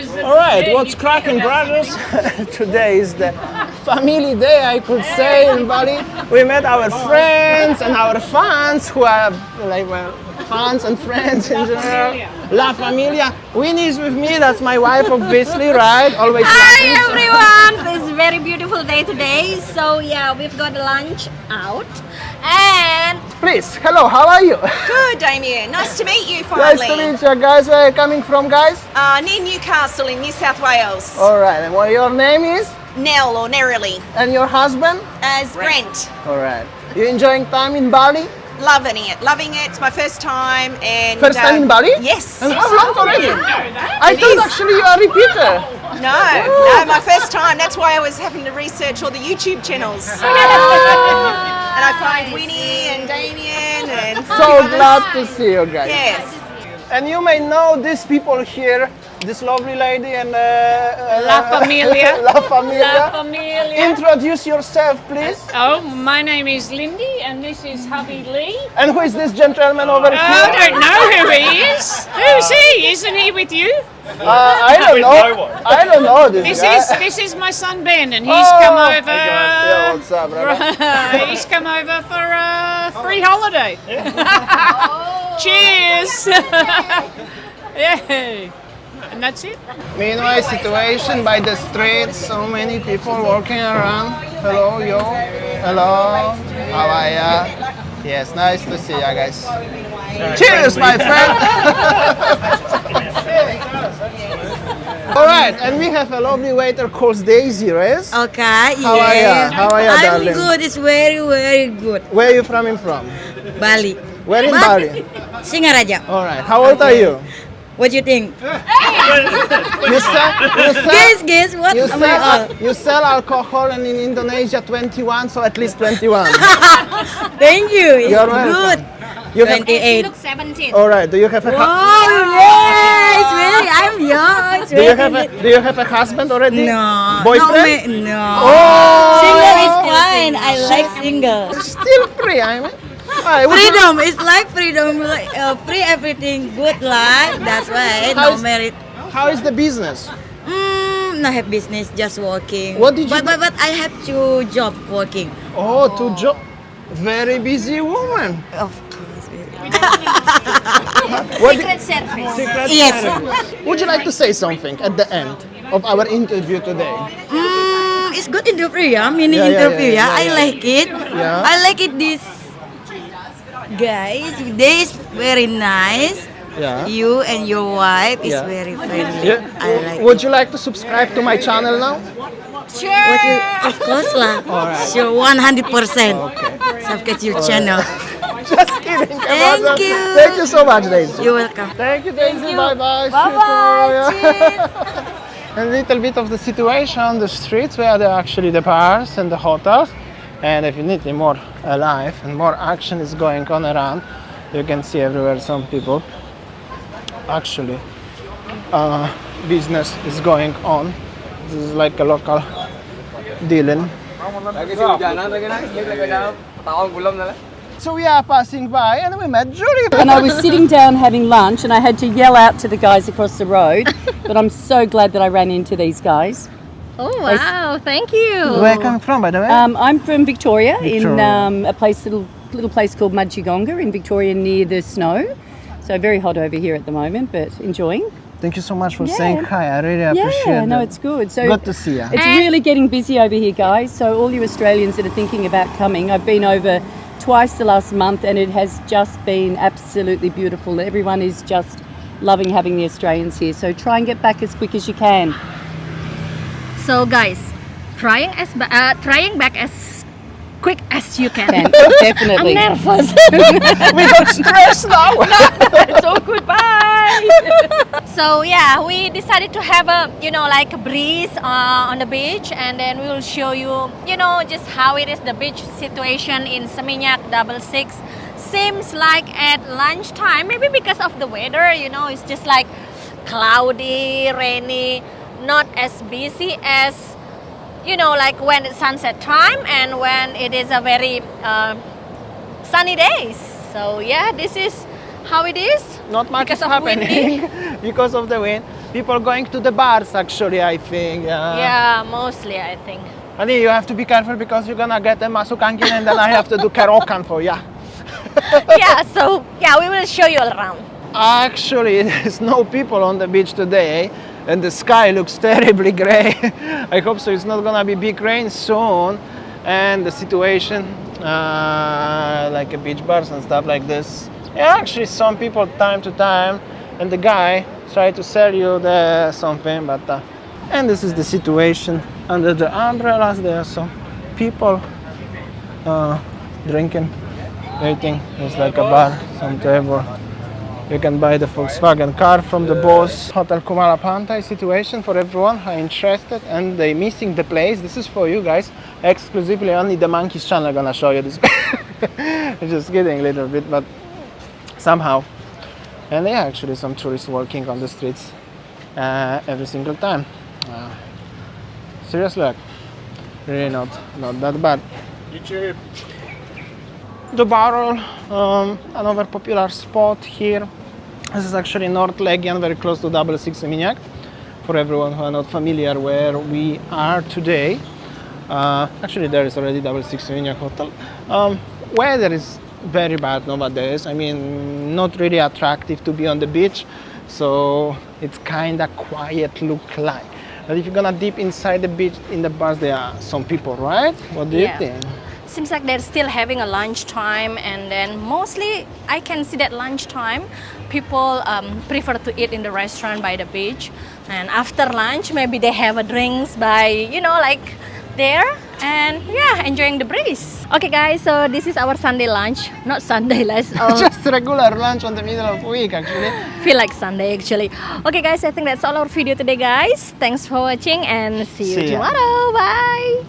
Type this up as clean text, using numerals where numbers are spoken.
All right, what's cracking, brothers? Today is the family day, I could say, in Bali. We met our friends and our fans who are like, well, fans and friends in general. La Familia. Winnie is with me, that's my wife, obviously, right? Always Hi everyone! It's a very beautiful day today. So yeah, we've got lunch out. And please, hello, how are you? Good, Damien. Nice to meet you Nice finally. to meet you guys. Where are you coming from, guys? Near Newcastle in New South Wales. All right, and what your name is? Nell or Nerily. And your husband? As Brent. All right. You enjoying time in Bali? Loving it. Loving it. It's my first time. And First time in Bali? Yes. And how long already? I It thought is. actually you are a repeater. No, my first time. That's why I was having to research all the YouTube channels. And I find Winnie and Damien and So glad to see you guys. yes. And you may know these people here, this lovely lady and La Familia. La Familia. La Familia. Introduce yourself, please. Oh, my name is Lindy, and this is hubby Lee. And who is this gentleman over I here? don't know who he is. Who's he? Isn't he with you? I don't know. I don't know this guy. This is my son Ben, and he's Oh. come over. Yeah, what's up, brother? He's come over for a free holiday. Cheers! Yay! And that's it. Meanwhile, situation by the streets, so many people walking around. Hello, yo. Hello. How are ya? Yes, nice to see ya, guys. Cheers, my friend. All right, and we have a lovely waiter called Daisy, yes? Okay, How are ya? How are ya, I'm darling? good. It's very, very good. Where are you from? Bali. Where in But- Bali? Singaraja. All right. How old are you? What do you think? You Guess what am I all? you sell alcohol and in Indonesia 21, so at least 21. Thank you. It's You're welcome. good. You have, 28. look 17. all right. Do you have a Oh, yes. Really, I'm young. It's do you very have do you have a husband already? No. Boyfriend? No. Oh. Single is fine. I like single. Still free, I mean. Alright, would you- Freedom. It's like freedom. Like, free everything. Good life. That's why. How No is- merit. How is the business? Not have business, just working. What did you but I have 2 job working. Oh, to job. Very busy woman. Of course. Really. What Secret service. Yes. would you like to say something at the end of our interview today? It's good interview, yeah. Mini Yeah, yeah, interview, yeah, yeah. yeah, I like it. Yeah. I like it. This guys, this very nice. Yeah. You and your wife is Yeah. very friendly. Yeah. I like Would it. you like to subscribe to my channel now? What you, of course lah. Sure, 100%. Subscribe your channel. Just kidding. Thank you. Thank you so much, Daisy. You're welcome. Thank you, Daisy. Bye bye. A little bit of the situation on the streets where there are actually the bars and the hotels, and definitely more alive and more action is going on around. You can see everywhere some people. Actually, business is going on. This is like a local dealing. So we are passing by and we met Julie. And I was sitting down having lunch and I had to yell out to the guys across the road, but I'm so glad that I ran into these guys. Oh wow, thank you. Where are you coming from, by the way? I'm from Victoria, in Victoria. a little place called Mudgegonga in Victoria near the snow. So very hot over here at the moment, but enjoying. Thank you so much for Yeah. saying hi. I really appreciate Yeah, no, it. it's good. So Good to see you. it's really getting busy over here, guys. So all you Australians that are thinking about coming, I've been over twice the last month and it has just been absolutely beautiful. Everyone is just loving having the Australians here. So try and get back as quick as you can. So guys, trying back as quick as you can. Definitely. I'm nervous. We got stressed now. So goodbye. So yeah, we decided to have a like a breeze on the beach, and then we will show you just how it is, the beach situation in Seminyak Double Six. Seems like at lunchtime, maybe because of the weather, it's just like cloudy, rainy, not as busy as like when it's sunset time and when it is a very sunny days. So yeah, this is how it is. Not much Because is of happening because of the wind. people going to the bars actually, I think. Yeah, mostly I think. I think you have to be careful because you're gonna get a masuk angin and then I have to do kerokan for ya. Yeah, so yeah, we will show you around. Actually, there's no people on the beach today and the sky looks terribly gray. I hope so. It's not gonna be big rain soon, and the situation like a beach bars and stuff like this. Yeah, actually some people time to time, and the guy try to sell you something, but and this is the situation under the umbrellas. There are some people drinking, waiting. There's like a bar, some table. You can buy the Volkswagen car from the boss. Hotel Kumala Pantai situation for everyone who are interested and they missing the place. This is for you guys. Exclusively only the Monkeys channel gonna show you this. Just kidding a little bit, but somehow. And yeah, actually some tourists walking on the streets every single time. Seriously, like, really not that bad. YouTube. The barrel, another popular spot here. This is actually North Legian, very close to Double Six Seminyak. For everyone who are not familiar where we are today. Actually there is already Double Six Seminyak Hotel. Weather is very bad nowadays. I mean, not really attractive to be on the beach. So it's kind of quiet look like. But if you're gonna dip inside the beach, in the bars, there are some people, right? What do you think? Seems like they're still having a lunch time, and then mostly I can see that lunch time people prefer to eat in the restaurant by the beach, and after lunch maybe they have a drinks by, you know, like there, and yeah, enjoying the breeze. Okay guys, so this is our Sunday lunch. Not Sunday, let's Just regular lunch on the middle of the week actually. feel like Sunday actually. Okay guys, I think that's all our video today guys. Thanks for watching and see you See ya. tomorrow. Bye.